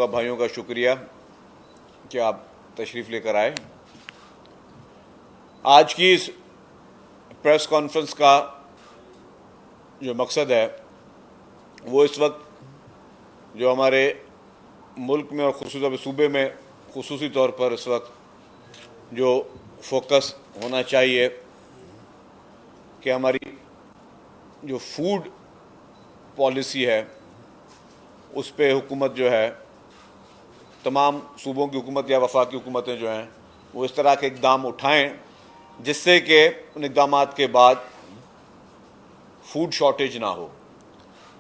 का, भाइयों का शुक्रिया कि आप तशरीफ़ लेकर आए। आज की इस प्रेस कॉन्फ्रेंस का जो मकसद है वो इस वक्त जो हमारे मुल्क में और ख़ुसूसन सूबे में ख़ुसूसी तौर पर इस वक्त जो फोकस होना चाहिए कि हमारी जो फूड पॉलिसी है उस पे हुकूमत जो है, तमाम सूबों की हुकूमत या वफाकी हुकूमतें जो हैं वो इस तरह के इक़दाम उठाएं जिससे कि उन इक़दामात के बाद फूड शॉर्टेज ना हो।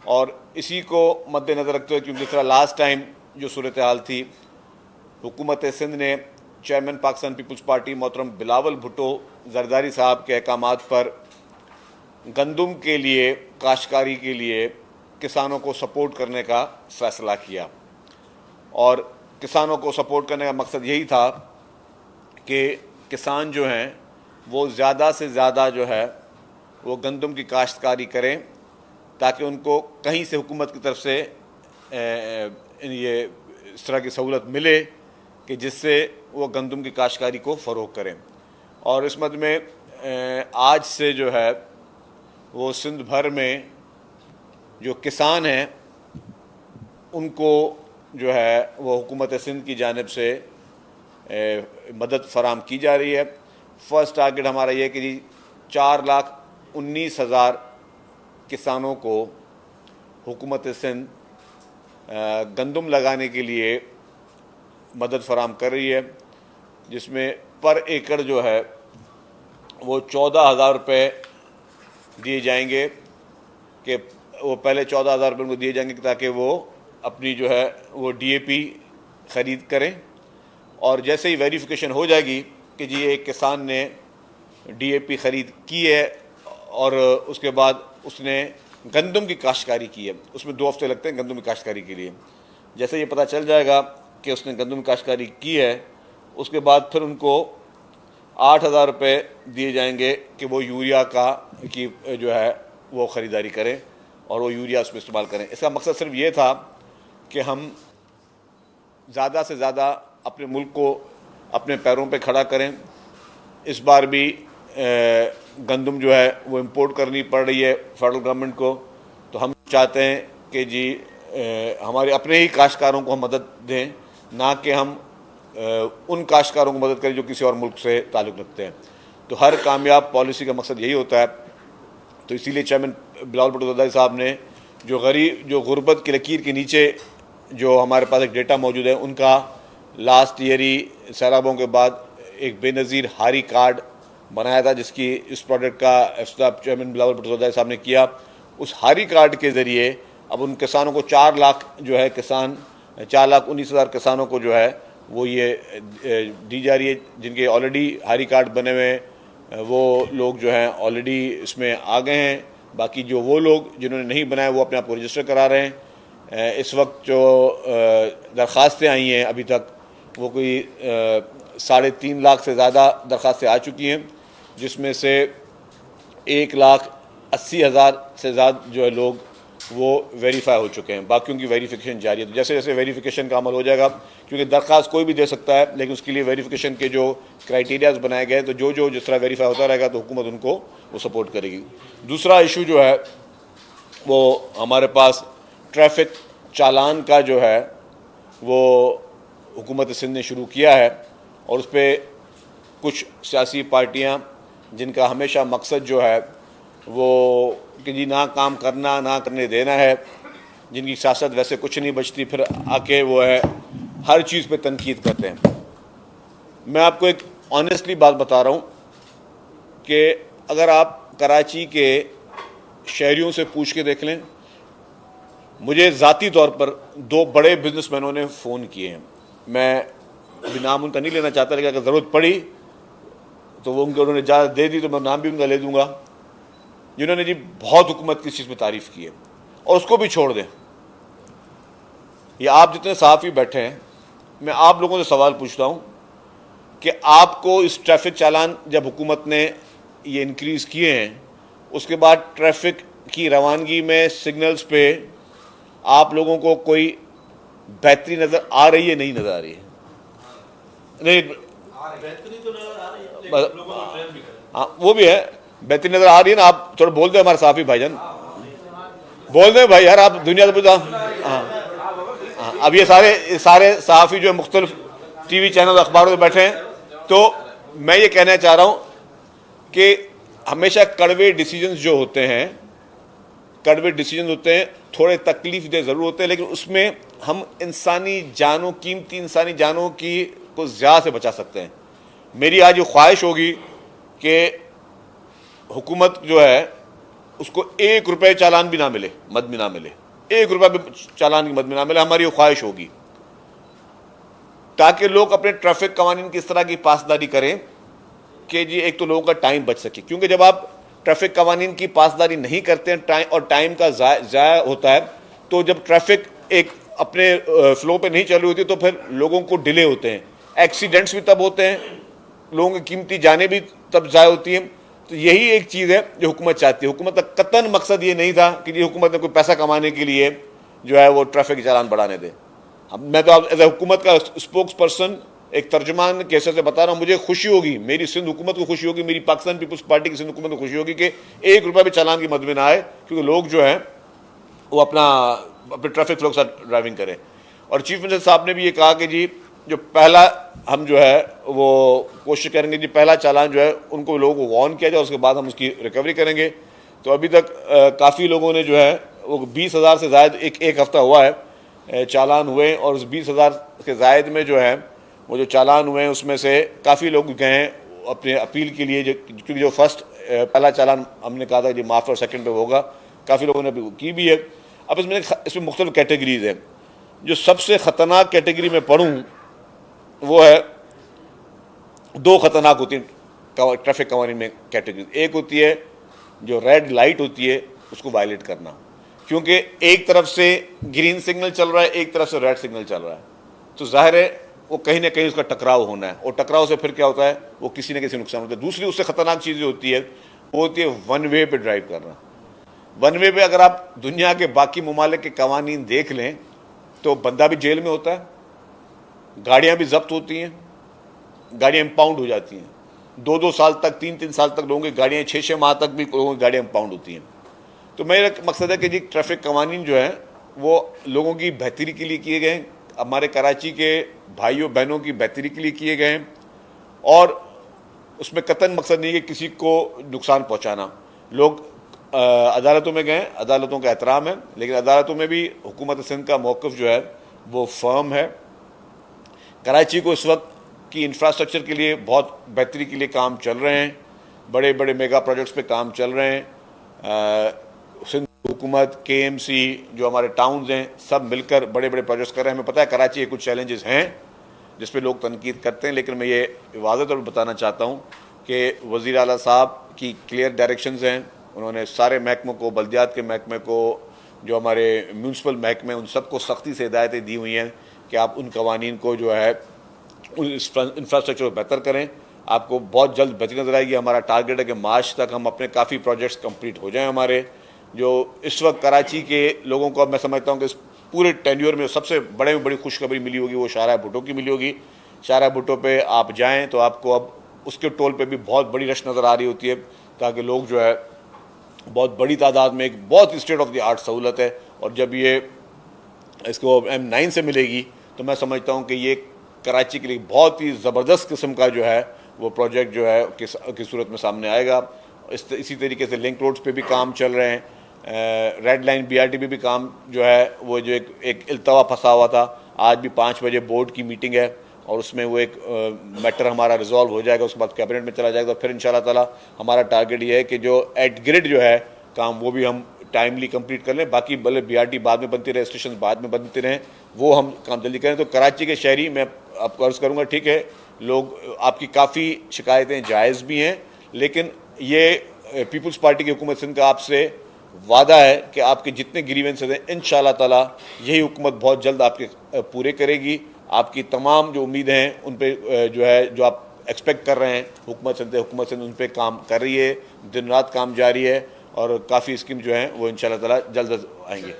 और इसी को मद्देनज़र रखते हुए, क्योंकि जिस तरह लास्ट टाइम जो सूरत हाल थी, हुकूमत सिंध ने चेयरमैन पाकिस्तान पीपल्स पार्टी मोहतरम बिलावल भुट्टो जरदारी साहब के अहकामात पर गंदम के लिए, काश्तकारी के लिए किसानों को सपोर्ट करने का फ़ैसला किया। और किसानों को सपोर्ट करने का मकसद यही था कि किसान जो हैं वो ज़्यादा से ज़्यादा जो है वो गंदम की काश्तकारी करें ताकि उनको कहीं से हुकूमत की तरफ से ये इस तरह की सहूलत मिले कि जिससे वो गंदम की काश्तकारी को फ़रोग़ करें। और इस मद में आज से जो है वो सिंध भर में जो किसान हैं उनको जो है वो हुकूमत सिंध की जानिब से मदद फराम की जा रही है। फ़र्स्ट टारगेट हमारा ये है कि जी 4,19,000 किसानों को हुकूमत सिंध गंदम लगाने के लिए मदद फराम कर रही है, जिसमें पर एकड़ जो है वो 14,000 रुपये दिए जाएंगे कि वो पहले 14,000 रुपये उनको दिए जाएंगे ताकि वो अपनी जो है वो DAP ख़रीद करें। और जैसे ही वेरिफिकेशन हो जाएगी कि जी एक किसान ने DAP ख़रीद की है और उसके बाद उसने गंदम की काश्तकारी की है, उसमें 2 हफ्ते लगते हैं गंदम की काश्तकारी के लिए। जैसे ये पता चल जाएगा कि उसने गंदम की काश्तकारी की है, उसके बाद फिर उनको 8,000 रुपये दिए जाएंगे कि वो यूरिया की जो है वो ख़रीदारी करें और वो यूरिया उसमें इस्तेमाल करें। इसका मकसद सिर्फ ये था कि हम ज़्यादा से ज़्यादा अपने मुल्क को अपने पैरों पे खड़ा करें। इस बार भी गंदम जो है वो इंपोर्ट करनी पड़ रही है फेडरल गवर्नमेंट को, तो हम चाहते हैं कि जी हमारे अपने ही काश्तकारों को हम मदद दें, ना कि हम उन काश्तकारों को मदद करें जो किसी और मुल्क से ताल्लुक़ रखते हैं। तो हर कामयाब पॉलिसी का मकसद यही होता है। तो इसीलिए चेयरमैन बिलावल भुट्टो जरदारी साहब ने जो गुर्बत की लकीर के नीचे जो हमारे पास एक डेटा मौजूद है, उनका लास्ट ईयर ही सैलाबों के बाद एक बेनज़ीर हारी कार्ड बनाया था, जिसकी इस प्रोडक्ट का इफ्तिताह चेयरमैन बिलावल भुट्टो जरदारी साहब ने किया। उस हारी कार्ड के ज़रिए अब उन किसानों को 4 लाख जो है 4,19,000 किसानों को जो है वो ये दी जा रही है, जिनके ऑलरेडी हारी कार्ड बने हुए हैं वो लोग जो हैं ऑलरेडी इसमें आ गए हैं। बाकी जो वो लोग जिन्होंने नहीं बनाया वो अपने आप को रजिस्टर करा रहे हैं। इस वक्त जो दरख्वास्तें आई हैं अभी तक वो कोई 3.5 लाख से ज़्यादा दरख्वास्तें आ चुकी हैं, जिसमें से 1,80,000 से ज़्यादा जो है लोग वो वेरीफाई हो चुके हैं। बाकियों की वेरिफिकेशन जारी है। तो जैसे जैसे वेरिफिकेशन का अमल हो जाएगा, क्योंकि दरख्वास्त कोई भी दे सकता है, लेकिन उसके लिए वेरिफिकेशन के जो क्राइटेरियाज बनाए गए, तो जो जिस तरह वेरीफाई होता रहेगा तो हुकूमत उनको वो सपोर्ट करेगी। दूसरा इशू जो है वो हमारे पास ट्रैफिक चालान का जो है वो हुकूमत सिंध ने शुरू किया है, और उस पर कुछ सियासी पार्टियाँ जिनका हमेशा मकसद जो है वो कि जी ना काम करना ना करने देना है, जिनकी सियासत वैसे कुछ नहीं बचती, फिर आके वो है हर चीज़ पे तनकीद करते हैं। मैं आपको एक ऑनेस्टली बात बता रहा हूँ कि अगर आप कराची के शहरियों से पूछ के देख लें, मुझे ज़ाती तौर पर 2 बड़े बिजनेसमैनों ने फ़ोन किए हैं। मैं अभी नाम उनका नहीं लेना चाहता, लेकिन अगर ज़रूरत पड़ी तो वो उन्होंने इजाज़त दे दी तो मैं नाम भी उनका ले दूँगा, जिन्होंने जी बहुत हुकूमत की इस चीज़ में तारीफ़ की है। और उसको भी छोड़ दें, ये आप जितने सहाफ़ी बैठे हैं, मैं आप लोगों से सवाल पूछता हूँ कि आपको इस ट्रैफिक चालान जब हुकूमत ने ये इंक्रीज़ किए हैं, उसके बाद ट्रैफिक की रवानगी में सिग्नल्स पे आप लोगों को कोई बेहतरी नज़र आ रही है, नहीं नज़र आ रही है? नहीं, बेहतरी तो नजर आ रही है, लेकिन लोगों को ट्रेन भी करें। हाँ वो भी है, बेहतरी नज़र आ रही है ना। आप थोड़ा बोल दो हमारे साफी भाईजान, बोल दे भाई यार, आप दुनिया से पूछा। हाँ हाँ, अब ये सारे सहाफ़ी जो है मुख्तलिफ टीवी चैनल अखबारों में बैठे हैं, तो मैं ये कहना चाह रहा हूँ कि हमेशा कड़वे डिसीजंस जो होते हैं, कड़वे डिसीजन होते हैं, थोड़े तकलीफ दे ज़रूर होते हैं, लेकिन उसमें हम इंसानी जानों, कीमती इंसानी जानों की को ज़्यादा से बचा सकते हैं। मेरी आज ये ख्वाहिश होगी कि हुकूमत जो है उसको 1 रुपये चालान भी ना मिले, मद भी ना मिले, 1 रुपया भी चालान की मद भी ना मिले, हमारी ये ख्वाहिश होगी, ताकि लोग अपने ट्रैफिक कवानीन की इस तरह की पासदारी करें कि जी एक तो लोगों का टाइम बच सके। क्योंकि जब आप ट्रैफिक कवानीन की पासदारी नहीं करते हैं और टाइम का ज़ाया होता है, तो जब ट्रैफिक एक अपने फ्लो पे नहीं चल रही होती तो फिर लोगों को डिले होते हैं, एक्सीडेंट्स भी तब होते हैं, लोगों की कीमती जानें भी तब ज़ाया होती हैं। तो यही एक चीज़ है जो हुकूमत चाहती है। हुकूमत का कतन मकसद ये नहीं था कि जी हुकूमत ने कोई पैसा कमाने के लिए जो है वो ट्रैफिक के चालान बढ़ाने दे। अब मैं तो एज ए हुकूमत का स्पोक्स पर्सन, एक तर्जमान के हिसाब से बता रहा हूँ, मुझे खुशी होगी, मेरी सिंध हुकूमत को खुशी होगी, मेरी पाकिस्तान पीपल्स पार्टी की सिंध हुकूमत को खुशी होगी कि 1 रुपया भी चालान की मद में ना आए, क्योंकि लोग जो हैं वो अपने ट्रैफिक फ्लो के साथ ड्राइविंग करें। और चीफ मिनिस्टर साहब ने भी ये कहा कि जी जो पहला हम जो है वो कोशिश करेंगे जी पहला चालान जो है उनको लोगों को वार्न किया जाए, उसके बाद हम उसकी रिकवरी करेंगे। तो अभी तक काफ़ी लोगों ने जो है वो 20,000 से ज़ायद एक हफ़्ता हुआ है चालान हुए, और उस 20,000 के ज़ायद में जो है वो जो चालान हुए हैं उसमें से काफ़ी लोग गए हैं अपने अपील के लिए, क्योंकि जो पहला चालान हमने कहा था जी माफ़ और सेकंड पे होगा, काफ़ी लोगों ने की भी है। अब इसमें मुख्तलिफ कैटेगरीज हैं। जो सबसे ख़तरनाक कैटेगरी में पढ़ूँ वो है, 2 ख़तरनाक होती हैं ट्रैफिक कवानीन में कैटेगरी। एक होती है जो रेड लाइट होती है उसको वायलेट करना, क्योंकि एक तरफ से ग्रीन सिग्नल चल रहा है, एक तरफ से रेड सिग्नल चल रहा है, तो जाहिर है वो कहीं ना कहीं उसका टकराव होना है, और टकराव से फिर क्या होता है वो किसी न किसी नुकसान होता है। दूसरी उससे ख़तरनाक चीज़ जो होती है वो होती है वन वे पे ड्राइव करना। वन वे पे अगर आप दुनिया के बाकी ममालिक के कवानीन देख लें तो बंदा भी जेल में होता है, गाड़ियाँ भी जब्त होती हैं, गाड़ियाँ इम्पाउंड हो जाती हैं, 2-2 साल तक, 3-3 साल तक लोगों की गाड़ियाँ, 6-6 माह तक भी लोगों की गाड़ियाँ इम्पाउंड होती हैं। तो मेरा मकसद है कि जी ट्रैफिक कवानीन जो है वो लोगों की बेहतरी के लिए किए गए हैं, हमारे कराची के भाइयों बहनों की बेहतरी के लिए किए गए हैं, और उसमें कतन मकसद नहीं है कि किसी को नुकसान पहुँचाना। लोग अदालतों में गए, अदालतों का एहतराम है, लेकिन अदालतों में भी हुकूमत सिंध का मौक़िफ़ जो है वो फर्म है। कराची को इस वक्त की इंफ्रास्ट्रक्चर के लिए बहुत बेहतरी के लिए काम चल रहे हैं, बड़े बड़े मेगा प्रोजेक्ट्स पे काम चल रहे हैं। सिंध हुकूमत, KMC, जो हमारे टाउन्स हैं, सब मिलकर बड़े बड़े प्रोजेक्ट्स कर रहे हैं। हमें पता है कराची के कुछ चैलेंजेस हैं जिस पे लोग तनकीद करते हैं, लेकिन मैं ये वाज़ह तौर पर बताना चाहता हूँ कि वज़ीर आला साहब की क्लियर डायरेक्शंस हैं। उन्होंने सारे महकमों को, बल्दियात के महकमे को, जो हमारे म्यूनसिपल महकमे, उन सबको सख्ती से हिदायतें दी हुई हैं कि आप उन कवानीन को जो है उन इंफ्रास्ट्रक्चर को बेहतर करें। आपको बहुत जल्द बेहतरी नजर आएगी। हमारा टारगेट है कि मार्च तक हम अपने काफ़ी प्रोजेक्ट्स कंप्लीट हो जाएं हमारे। जो इस वक्त कराची के लोगों को, अब मैं समझता हूँ कि इस पूरे टेन्योर में सबसे बड़े में बड़ी खुशखबरी मिली होगी वो शाहराह भुट्टो की मिली होगी। शाहराह भुट्टो पे आप जाएँ तो आपको अब उसके टोल पे भी बहुत बड़ी रश नज़र आ रही होती है, ताकि लोग जो है बहुत बड़ी तादाद में, एक बहुत स्टेट ऑफ द आर्ट सहूलत है, और जब ये इसको M9 से मिलेगी तो मैं समझता हूँ कि ये कराची के लिए बहुत ही ज़बरदस्त किस्म का जो है वो प्रोजेक्ट जो है की सूरत में सामने आएगा। इसी तरीके से लिंक रोड्स पे भी काम चल रहे हैं, रेड लाइन BRT पे भी काम जो है वो जो एक इल्तवा फंसा हुआ था। आज भी 5 बजे बोर्ड की मीटिंग है और उसमें वो एक मैटर हमारा रिजॉल्व हो जाएगा, उसके बाद कैबिनेट में चला जाएगा। फिर इंशाल्लाह ताला हमारा टारगेट ये है कि जो एट ग्रिड जो है काम वो भी हम टाइमली कंप्लीट कर लें। बाकी भले BRT बाद में बनती रहे, स्टेशन बाद में बनते रहें, वो हम काम जल्दी करें। तो कराची के शहरी, मैं आपको अर्ज़ करूँगा, ठीक है लोग आपकी काफ़ी शिकायतें जायज़ भी हैं, लेकिन ये पीपल्स पार्टी की हुकूमत सिंध का आपसे वादा है कि आपके जितने ग्रीवेंसेस हैं इंशाल्लाह ताला यही हुकूमत बहुत जल्द आपके पूरे करेगी। आपकी तमाम जो उम्मीदें हैं उन पे जो है, जो आप एक्सपेक्ट कर रहे हैं, हुकूमत सिंध उन पे काम कर रही है, दिन रात काम जारी है, और काफ़ी स्कीम जो हैं वो इंशाल्लाह ताला जल्द आएंगे।